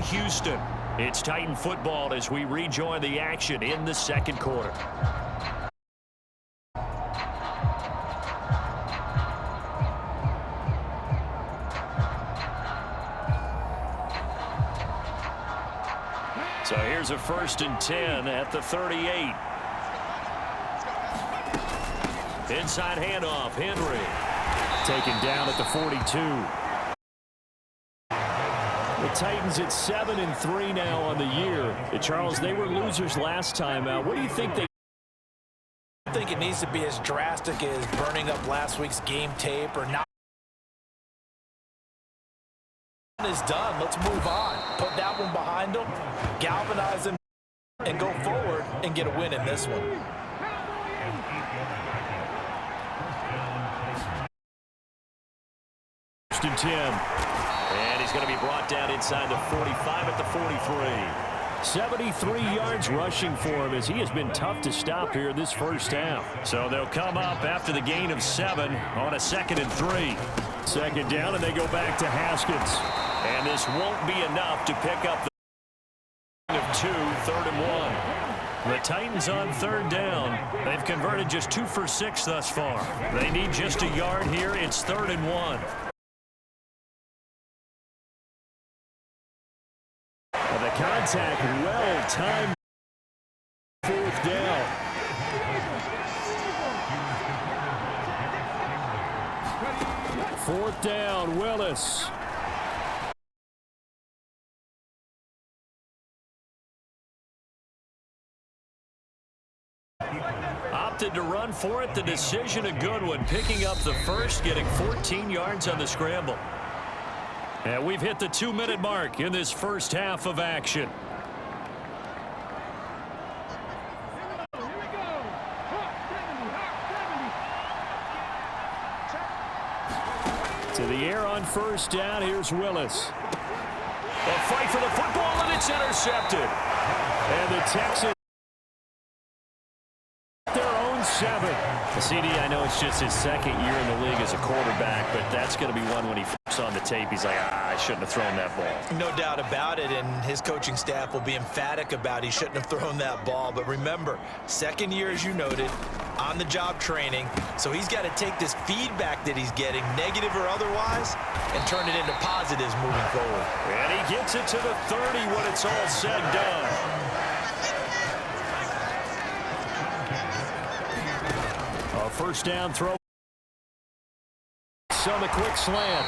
Houston. It's Titan football as we rejoin the action in the second quarter. So here's a 1st and 10 at the 38. Inside handoff, Henry. Taken down at the 42. The Titans at 7-3 now on the year. Charles, they were losers last time out. What do you think they... I think it needs to be as drastic as burning up last week's game tape or not. Is done. Let's move on. Put that one behind them, galvanize them, and go forward and get a win in this one. First and 10. And he's going to be brought down inside the 45 at the 43. 73 yards rushing for him as he has been tough to stop here this first half. So they'll come up after the gain of 7 on a 2nd and 3. Second down, and they go back to Haskins. And this won't be enough to pick up the of 2, 3rd and 1. The Titans on 3rd down. They've converted just 2 for 6 thus far. They need just a yard here. It's 3rd and 1. The contact well-timed. 4th down. Fourth down, Willis. Opted to run for it. The decision a good one. Picking up the first, getting 14 yards on the scramble. And we've hit the 2-minute mark in this first half of action. To the air on 1st down. Here's Willis. A fight for the football, and it's intercepted. And the Texans their own 7. CD, I know it's just his 2nd year in the league as a quarterback, but that's going to be one when he flips on the tape. He's like, I shouldn't have thrown that ball. No doubt about it, and his coaching staff will be emphatic about he shouldn't have thrown that ball. But remember, 2nd year, as you noted, on-the-job training, so he's got to take this feedback that he's getting, negative or otherwise, and turn it into positives moving forward. And he gets it to the 30 when it's all said and done. First down throw. On the quick slant.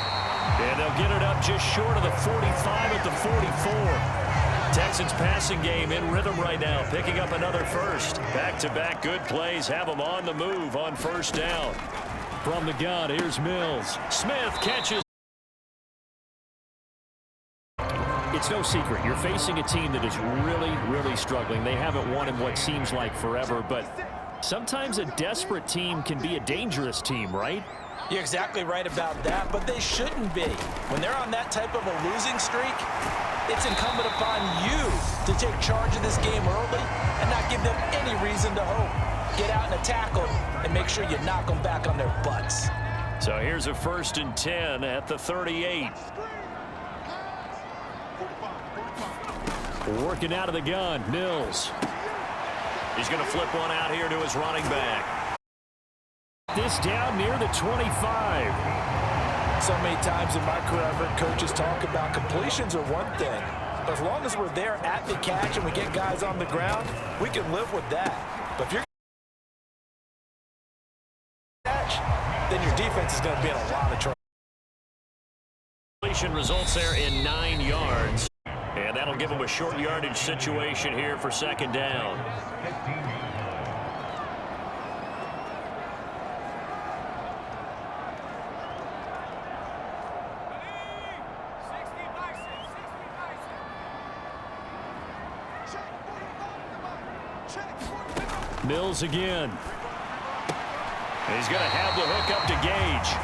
And they'll get it up just short of the 45 at the 44. Texans passing game in rhythm right now, picking up another first. Back-to-back good plays have them on the move on 1st down. From the gun, here's Mills. Smith catches. It's no secret. You're facing a team that is really, really struggling. They haven't won in what seems like forever, but sometimes a desperate team can be a dangerous team, right? You're exactly right about that, but they shouldn't be. When they're on that type of a losing streak, it's incumbent upon you to take charge of this game early and not give them any reason to hope. Get out and tackle and make sure you knock them back on their butts. So here's a 1st and 10 at the 38. Working out of the gun, Mills. He's going to flip one out here to his running back. This down near the 25. So many times in my career, I've heard coaches talk about completions are one thing. But as long as we're there at the catch and we get guys on the ground, we can live with that. But if you're catch, then your defense is going to be in a lot of trouble. Completion results there in 9 yards. And that'll give them a short yardage situation here for 2nd down. Mills again. He's going to have the hook up to Gage.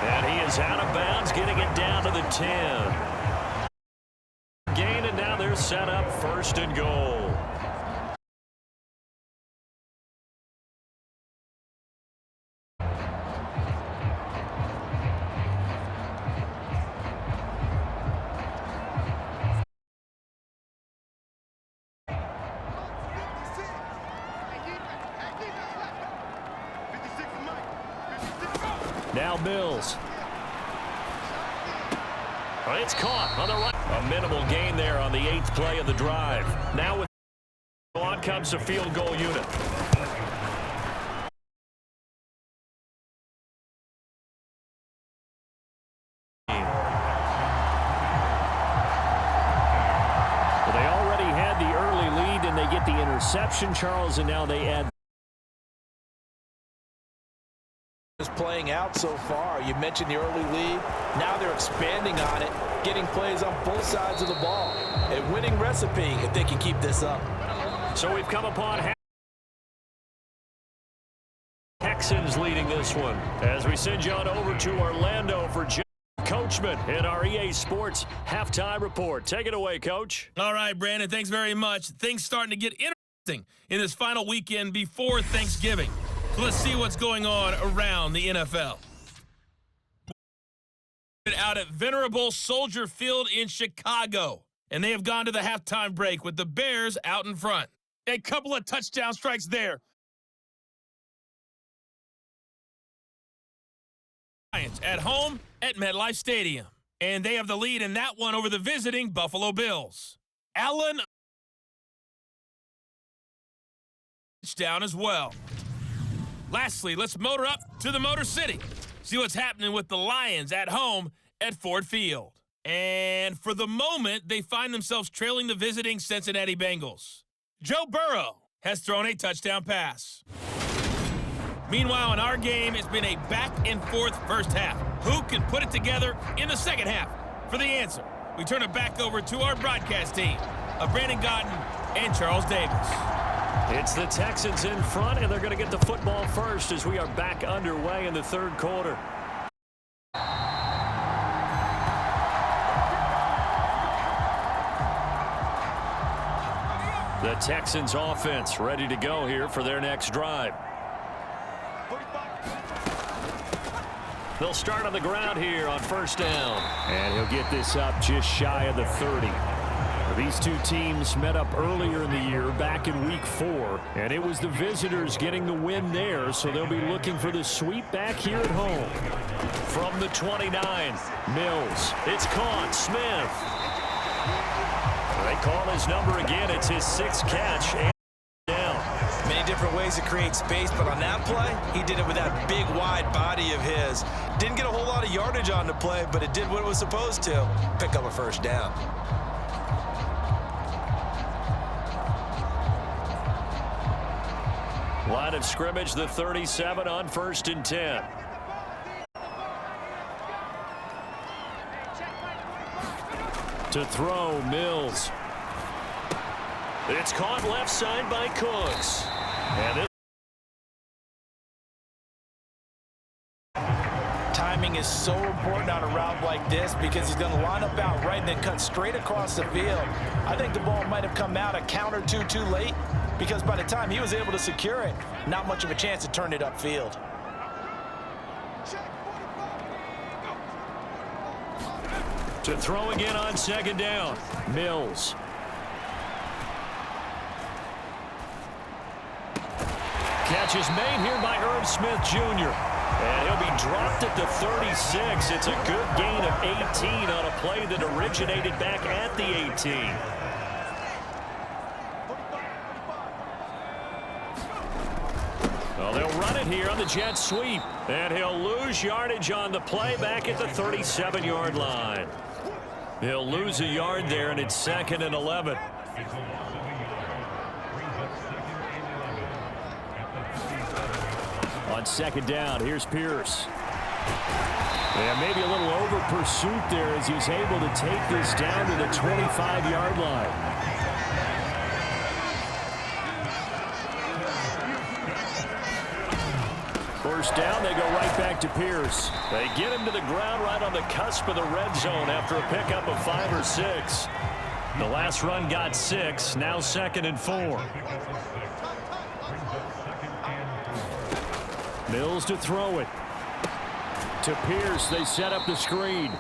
And he is out of bounds, getting it down to the 10. Gain, and now they're set up 1st and goal. Now Mills. It's caught on the right. A minimal gain there on the 8th play of the drive. Now with on comes the field goal unit. Well, they already had the early lead, and they get the interception, Charles, and now they add. Is playing out so far. You mentioned the early lead. Now they're expanding on it, getting plays on both sides of the ball. A winning recipe if they can keep this up. So we've come upon Texans leading this one as we send you on over to Orlando for Coachman in our EA Sports halftime report. Take it away, Coach. All right, Brandon, thanks very much. Things starting to get interesting in this final weekend before Thanksgiving. So let's see what's going on around the NFL. Out at Venerable Soldier Field in Chicago, and they have gone to the halftime break with the Bears out in front. A couple of touchdown strikes there. Giants at home at MetLife Stadium, and they have the lead in that one over the visiting Buffalo Bills. Allen touchdown as well. Lastly, let's motor up to the Motor City. See what's happening with the Lions at home at Ford Field. And for the moment, they find themselves trailing the visiting Cincinnati Bengals. Joe Burrow has thrown a touchdown pass. Meanwhile, in our game, it's been a back-and-forth first half. Who can put it together in the second half? For the answer, we turn it back over to our broadcast team of Brandon Godden and Charles Davis. It's the Texans in front, and they're going to get the football first as we are back underway in the third quarter. The Texans offense ready to go here for their next drive. They'll start on the ground here on first down. And he'll get this up just shy of the 30. These two teams met up earlier in the year, back in week 4, and it was the visitors getting the win there, so they'll be looking for the sweep back here at home. From the 29, Mills. It's caught. Smith. They call his number again. It's his 6th catch. And down. Many different ways to create space, but on that play, he did it with that big, wide body of his. Didn't get a whole lot of yardage on the play, but it did what it was supposed to. Pick up a first down. Line of scrimmage, the 37 on 1st and 10. To throw, Mills. It's caught left side by Cooks. And Timing is so important on a route like this because he's going to line up out right and then cut straight across the field. I think the ball might have come out a count or two too late because by the time he was able to secure it, not much of a chance to turn it upfield. to throw again on 2nd down, Mills. Catch is made here by Irv Smith Jr. And he'll be dropped at the 36. It's a good gain of 18 on a play that originated back at the 18. Well, they'll run it here on the jet sweep. And he'll lose yardage on the play back at the 37-yard line. He'll lose a yard there, and it's 2nd and 11. On 2nd down, here's Pierce. And maybe a little over pursuit there as he's able to take this down to the 25-yard line. First down, they go right back to Pierce. They get him to the ground right on the cusp of the red zone after a pickup of 5 or 6. The last run got 6, now 2nd and 4. Mills to throw it. To Pierce, they set up the screen.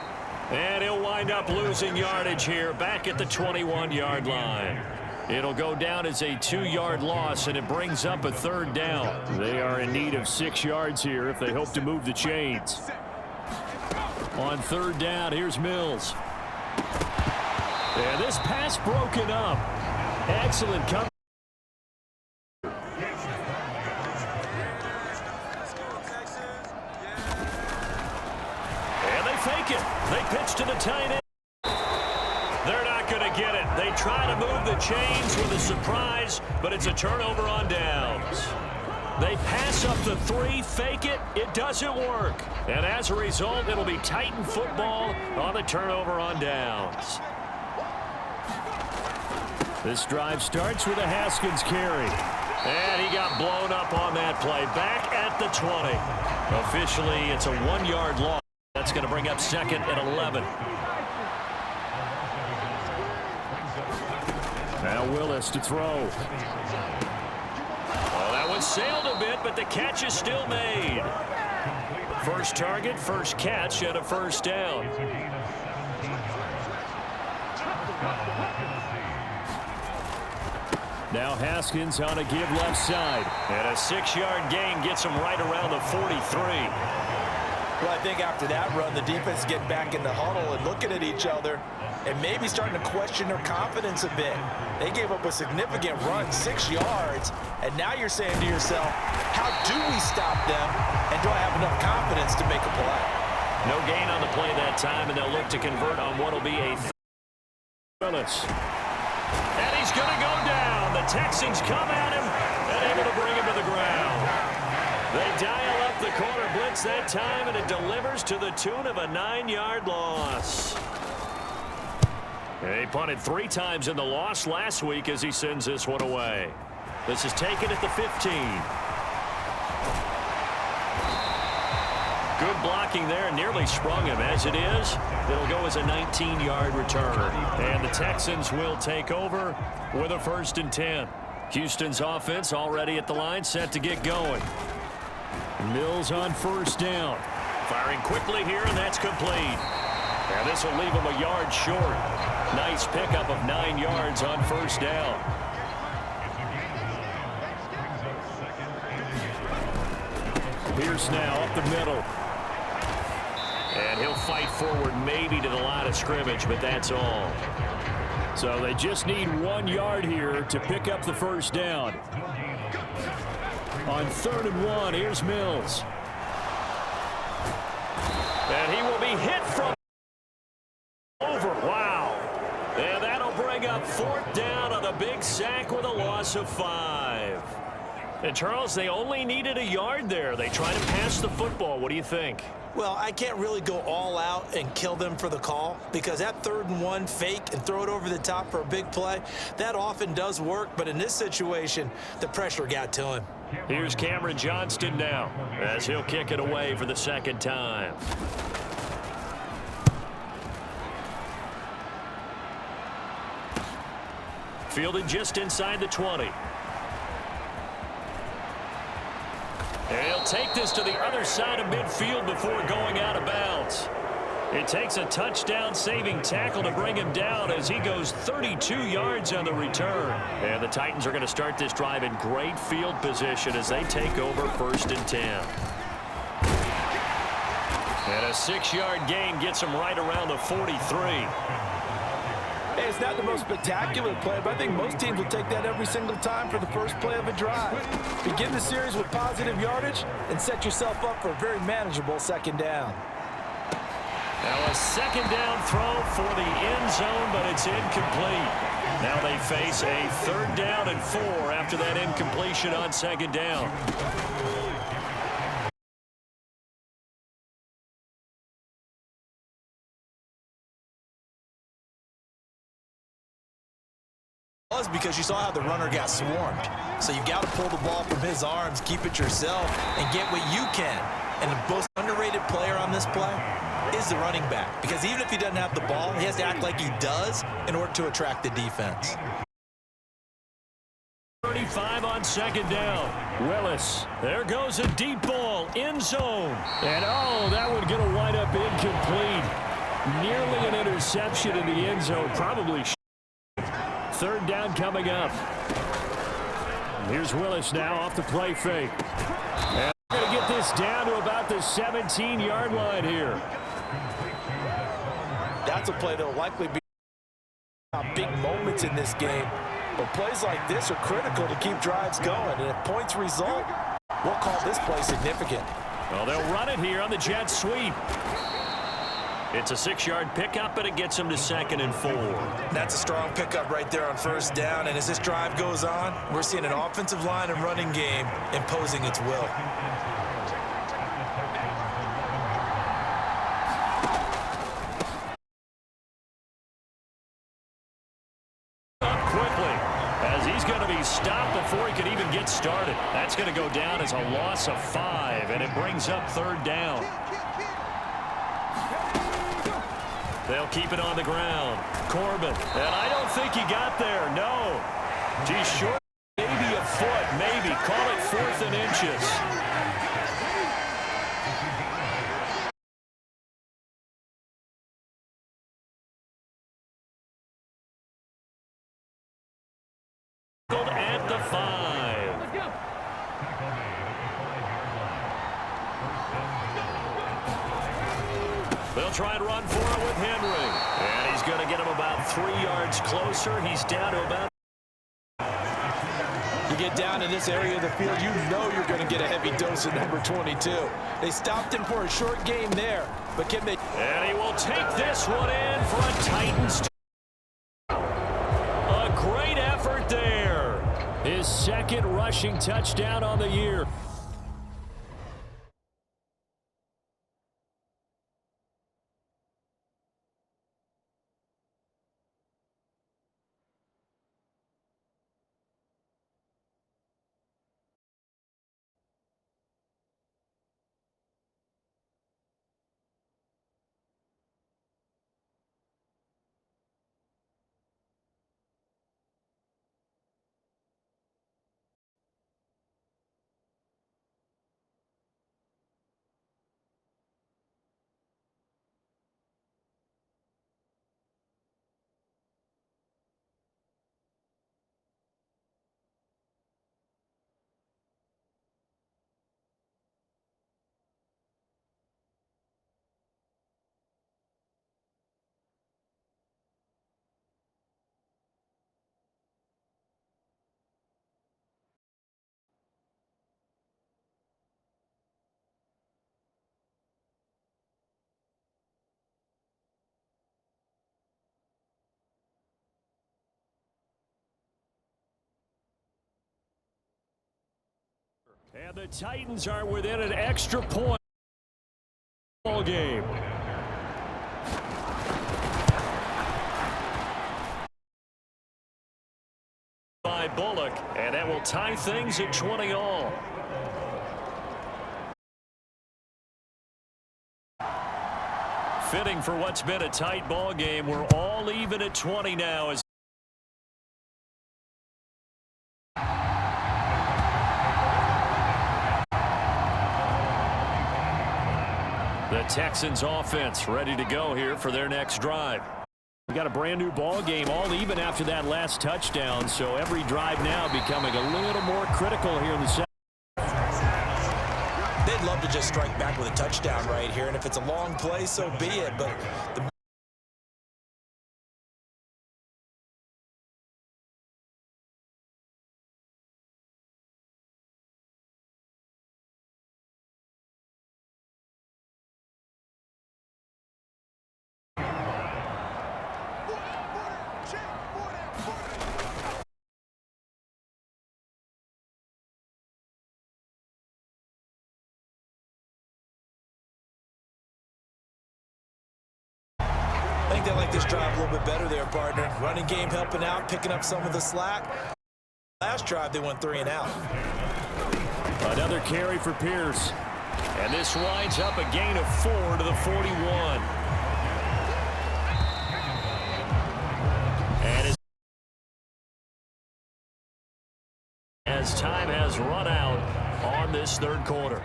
And he'll wind up losing yardage here back at the 21-yard line. It'll go down as a 2-yard loss, and it brings up a 3rd down. They are in need of 6 yards here if they hope to move the chains. On 3rd down, here's Mills. And this pass broken up. Excellent cover. And they fake it. They pitch to the tight end. They're not going to get it. They try to move the chains with a surprise, but it's a turnover on downs. They pass up the 3, fake it. It doesn't work. And as a result, it'll be Titan football on the turnover on downs. This drive starts with a Haskins carry. And he got blown up on that play. Back at the 20. Officially, it's a 1-yard loss. That's going to bring up 2nd and 11. Now Willis to throw. Oh, that one sailed a bit, but the catch is still made. First target, first catch, and a 1st down. Now Haskins on a give left side. And a 6-yard gain gets him right around the 43. Well, I think after that run, the defense getting back in the huddle and looking at each other and maybe starting to question their confidence a bit. They gave up a significant run, 6 yards, and now you're saying to yourself, how do we stop them, and do I have enough confidence to make a play? No gain on the play that time, and they'll look to convert on what will be a Willis. And he's going to go down. The Texans come at him and able to bring him to the ground. They dial up the corner blitz that time, and it delivers to the tune of a 9-yard loss. He punted 3 times in the loss last week as he sends this one away. This is taken at the 15. Good blocking there, nearly sprung him. As it is, it'll go as a 19-yard return. And the Texans will take over with a 1st and 10. Houston's offense already at the line, set to get going. Mills on 1st down. Firing quickly here, and that's complete. And this will leave him a yard short. Nice pickup of 9 yards on 1st down. Pierce now up the middle. And he'll fight forward maybe to the line of scrimmage, but that's all. So they just need 1 yard here to pick up the 1st down. On 3rd and 1, here's Mills. And he will be hit from over. Wow. And that'll bring up 4th down on a big sack with a loss of 5. And, Charles, they only needed a yard there. They try to pass the football. What do you think? Well, I can't really go all out and kill them for the call because that 3rd and 1 fake and throw it over the top for a big play, that often does work. But in this situation, the pressure got to him. Here's Cameron Johnston now as he'll kick it away for the 2nd time. Fielded just inside the 20. And he'll take this to the other side of midfield before going out of bounds. It takes a touchdown-saving tackle to bring him down as he goes 32 yards on the return. And the Titans are going to start this drive in great field position as they take over 1st and 10. And a 6-yard gain gets him right around the 43. Hey, it's not the most spectacular play, but I think most teams will take that every single time for the first play of a drive. Begin the series with positive yardage and set yourself up for a very manageable 2nd down. Now a 2nd down throw for the end zone, but it's incomplete. Now they face a 3rd down and 4 after that incompletion on 2nd down. Because you saw how the runner got swarmed. So you got to pull the ball from his arms, keep it yourself, and get what you can. And the most underrated player on this play is the running back. Because even if he doesn't have the ball, he has to act like he does in order to attract the defense. 35 on 2nd down. Willis. There goes a deep ball. End zone. And, oh, that one going to wind up incomplete. Nearly an interception in the end zone. Probably Third down coming up. Here's Willis now off the play fake. And we're going to get this down to about the 17-yard line here. That's a play that will likely be big moments in this game. But plays like this are critical to keep drives going. And if points result, we'll call this play significant. Well, they'll run it here on the jet sweep. It's a 6-yard pickup, but it gets them to 2nd and 4. That's a strong pickup right there on first down. And as this drive goes on, we're seeing an offensive line and running game imposing its will. Stopped before he could even get started. That's going to go down as a loss of 5, and it brings up 3rd down. They'll keep it on the ground. Corbin, and I don't think he got there. No. Geez, short, maybe a foot, maybe. Call it 4th and inches. At the 5. They'll try and run for it with Henry. And he's going to get him about 3 yards closer. He's down to about. You get down in this area of the field, you know you're going to get a heavy dose of number 22. They stopped him for a short game there, but can they? And he will take this one in for a Titans. A great effort there. His 2nd rushing touchdown on the year. And the Titans are within an extra point ball game. By Bullock, and that will tie things at 20 all. Fitting for what's been a tight ball game. We're all even at 20 now as the Texans offense ready to go here for their next drive. We got a brand new ball game, all even after that last touchdown, so every drive now becoming a little more critical here in the second. They'd love to just strike back with a touchdown right here, and if it's a long play, so be it. But I think they like this drive a little bit better there, partner. Running game helping out, picking up some of the slack. Last drive, they went 3 and out. Another carry for Pierce. And this winds up a gain of 4 to the 41. And as time has run out on this third quarter.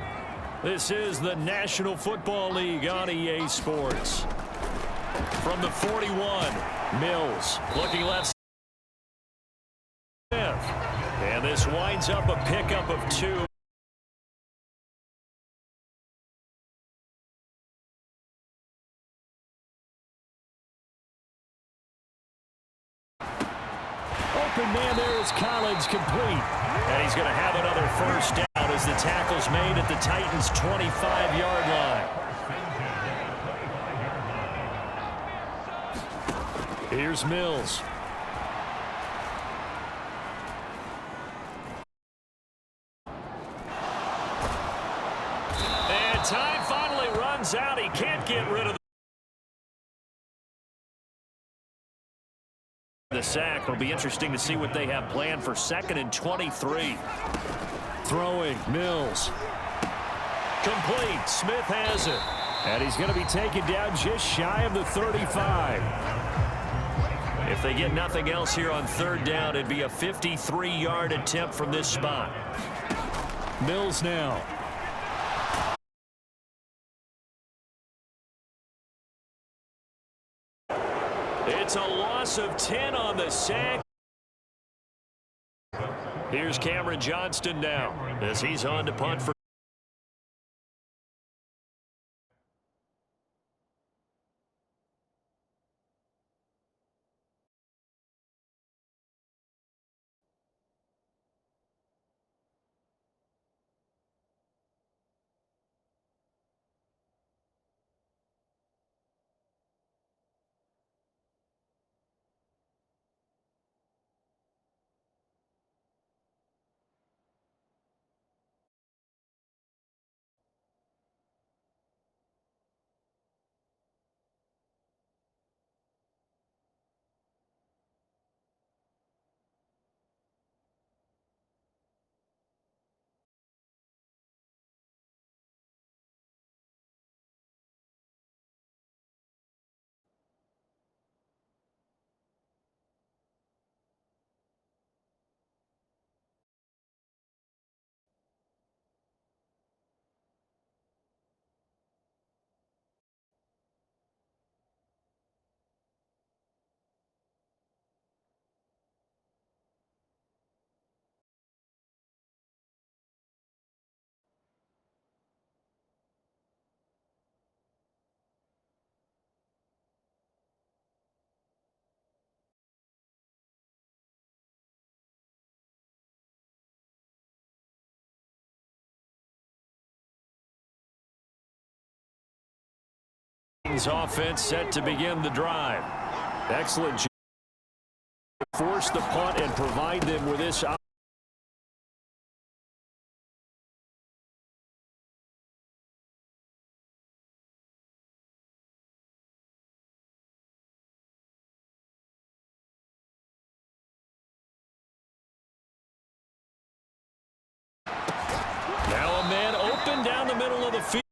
This is the National Football League on EA Sports. From the 41, Mills looking left. lines up a pickup of 2. Open man there is Collins, complete. And he's going to have another first down as the tackle's made at the Titans' 25-yard line. Here's Mills. And time finally runs out. He can't get rid of the sack. It'll be interesting to see what they have planned for 2nd and 23. Throwing, Mills. Complete. Smith has it. And he's going to be taken down just shy of the 35. If they get nothing else here on 3rd down, it'd be a 53-yard attempt from this spot. Mills now. It's a loss of 10 on the sack. Here's Cameron Johnston now as he's on to punt for. Offense set to begin the drive. Excellent. Force the punt and provide them with this. Now a man open down the middle of the field.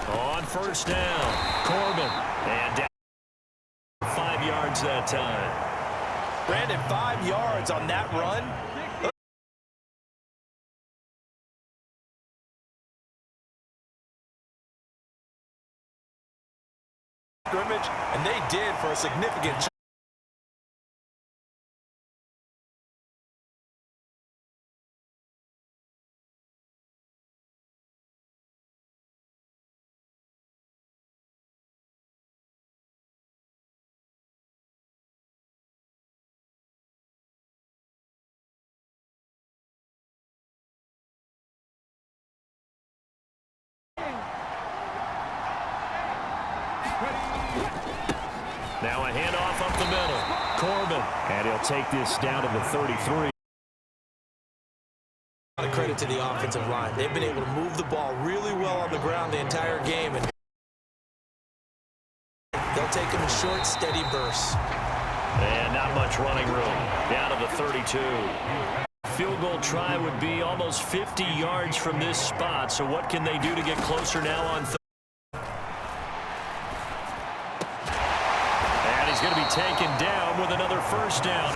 On 1st down, Corbin. And down 5 yards that time. Brandon, 5 yards on that run. Scrimmage, and they did for a significant. Now a handoff up the middle. Corbin. And he'll take this down to the 33. Credit to the offensive line. They've been able to move the ball really well on the ground the entire game, and they'll take them in short, steady bursts. And not much running room. Down to the 32. Field goal try would be almost 50 yards from this spot. So what can they do to get closer now on third? And he's going to be taken down with another 1st down.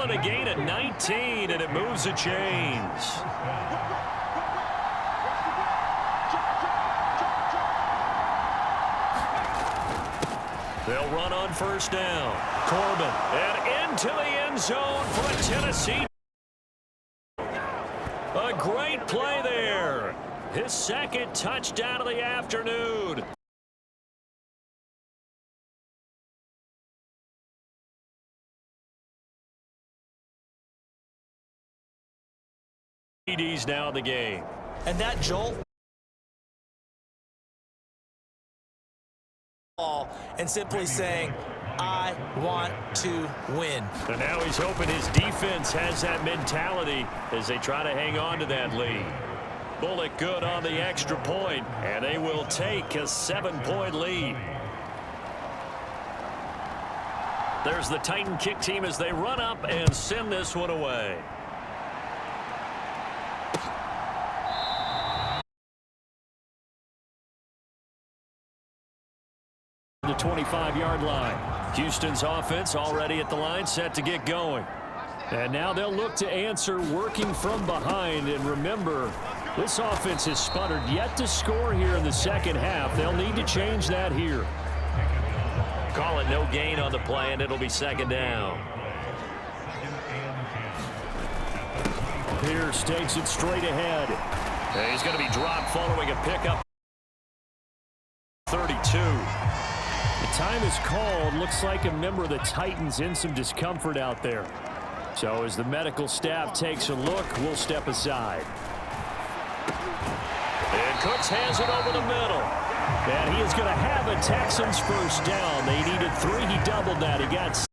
call it a gain of 19, and it moves the chains. They'll run on first down. Corbin, and into the end zone for a Tennessee. A great play there. His second touchdown of the afternoon. TDs now in the game. And that jolt. And simply saying, I want to win. And now he's hoping his defense has that mentality as they try to hang on to that lead. Bullock good on the extra point, and they will take a 7-point lead. There's the Titan kick team as they run up and send this one away. The 25-yard line. Houston's offense already at the line, set to get going. And now they'll look to answer working from behind. And remember, this offense has sputtered yet to score here in the second half. They'll need to change that here. Call it no gain on the play, and it'll be second down. Pierce takes it straight ahead. And he's going to be dropped following a pickup. 32. The time is called. Looks like a member of the Titans in some discomfort out there. So as the medical staff takes a look, we'll step aside. And Cooks has it over the middle. And he is going to have a Texans first down. They needed 3. He doubled that. He got 6.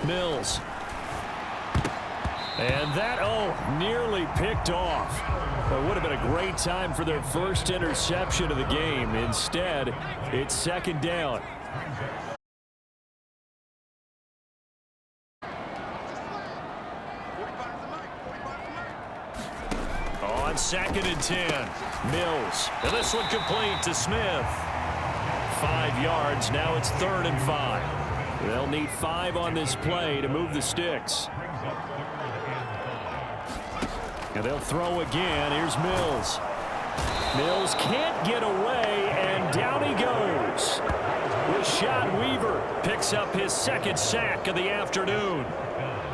Mills. And that, nearly picked off. It would have been a great time for their first interception of the game. Instead, it's second down. On second and 10, Mills. And this one complete to Smith. 5 yards. Now it's 3rd and 5. They'll need 5 on this play to move the sticks. And they'll throw again. Here's Mills. Mills can't get away, and down he goes. Rashad Weaver picks up his second sack of the afternoon.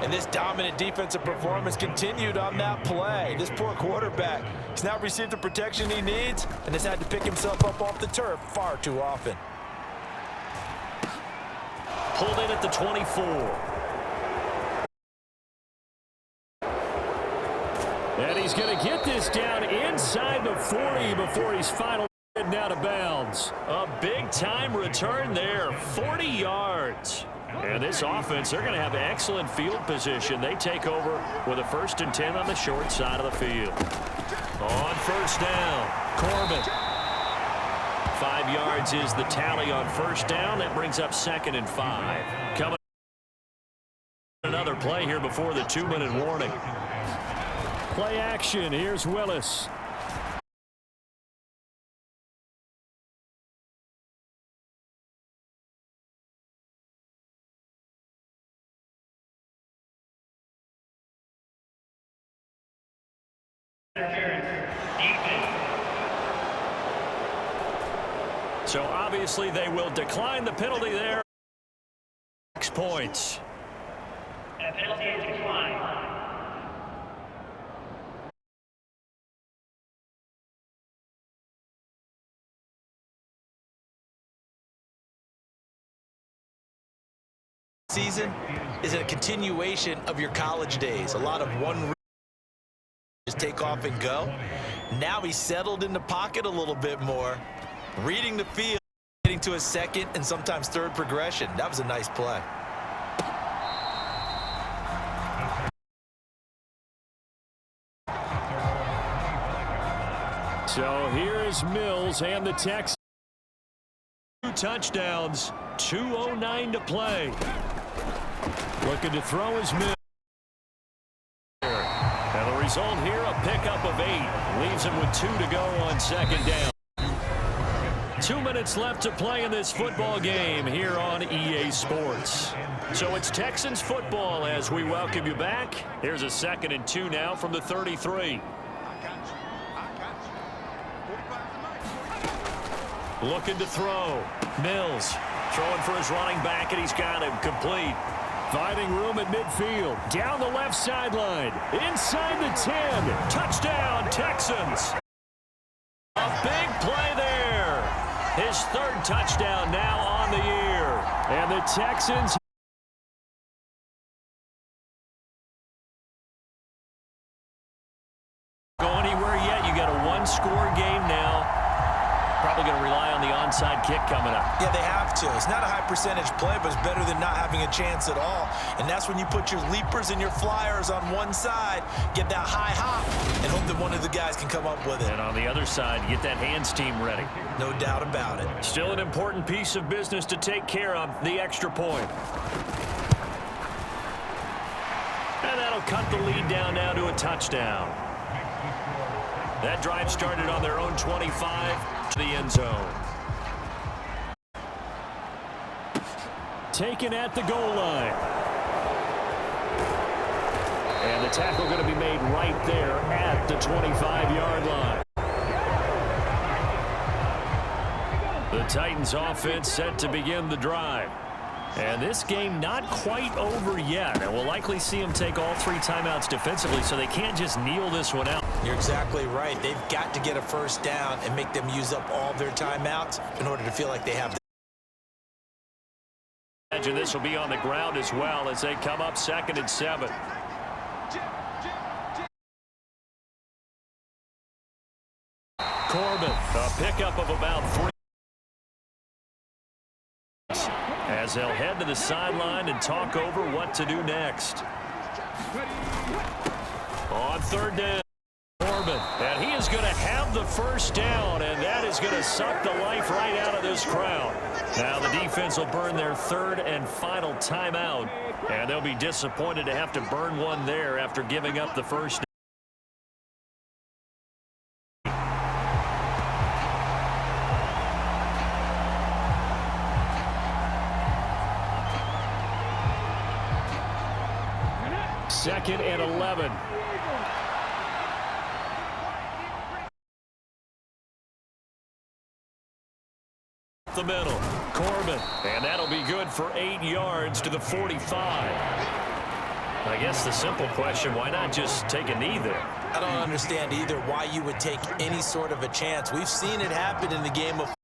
And this dominant defensive performance continued on that play. This poor quarterback has now received the protection he needs and has had to pick himself up off the turf far too often. Pulled in at the 24. And he's going to get this down inside the 40 before he's finally heading out of bounds. A big-time return there, 40 yards. And this offense, they're going to have excellent field position. They take over with a 1st and 10 on the short side of the field. On first down, Corbin. 5 yards is the tally on first down. That brings up 2nd and 5. Coming another play here before the 2-minute warning. Play action. Here's Willis. So obviously they will decline the penalty there. 6 points. And a penalty is declined. Season is a continuation of your college days. A lot of one just take off and go. Now he's settled in the pocket a little bit more, reading the field, getting to a second and sometimes third progression. That was a nice play. So here is Mills and the Texans. 2 touchdowns, 2:09 to play. Looking to throw his Mills. And the result here, a pickup of 8. Leaves him with 2 to go on second down. 2 minutes left to play in this football game here on EA Sports. So it's Texans football as we welcome you back. Here's a 2nd and 2 now from the 33. Looking to throw. Mills throwing for his running back, and he's got him complete. Finding room at midfield. Down the left sideline. Inside the 10. Touchdown, Texans. A big play there. His 3rd touchdown now on the year. And the Texans go anywhere yet. You got a 1-score game now. Probably going to rely on the onside kick coming up. Yeah, they have to. It's not a high percentage play, but it's better than not having a chance at all. And that's when you put your leapers and your flyers on one side, get that high hop, and hope that one of the guys can come up with it. And on the other side, get that hands team ready. No doubt about it. Still an important piece of business to take care of, the extra point. And that'll cut the lead down now to a touchdown. That drive started on their own 25 to the end zone. Taken at the goal line. And the tackle going to be made right there at the 25-yard line. The Titans offense set to begin the drive. And this game not quite over yet. And we'll likely see them take all 3 timeouts defensively, so they can't just kneel this one out. You're exactly right. They've got to get a first down and make them use up all their timeouts in order to feel like they have. Imagine this will be on the ground as well as they come up 2nd and 7. Corbin, a pickup of about 3. As they'll head to the sideline and talk over what to do next. On 3rd down, Corbin, and he is going to have the first down, and that is going to suck the life right out of this crowd. Now the defense will burn their 3rd and final timeout, and they'll be disappointed to have to burn one there after giving up the first down. Second and 11. The middle, Corbin, and that'll be good for 8 yards to the 45. I guess the simple question, why not just take a knee there? I don't understand either why you would take any sort of a chance. We've seen it happen in the game of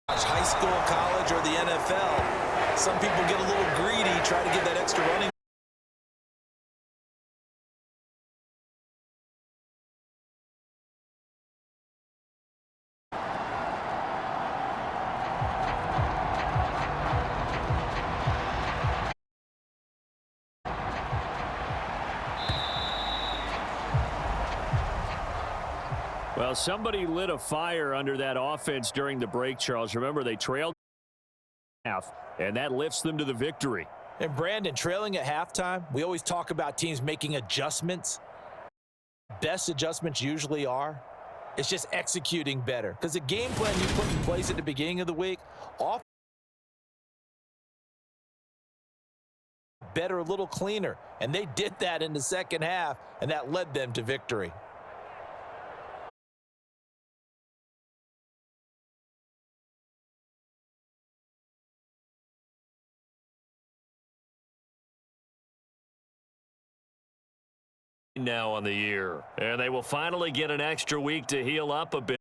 high school, college, or the NFL. Some people get a little greedy, try to get that extra running. Well, somebody lit a fire under that offense during the break, Charles. Remember, they trailed half, and that lifts them to the victory. And Brandon, trailing at halftime, we always talk about teams making adjustments. Best adjustments usually are. It's just executing better. Because the game plan you put in place at the beginning of the week, off better, a little cleaner. And they did that in the second half, and that led them to victory. Now on the year, and they will finally get an extra week to heal up a bit.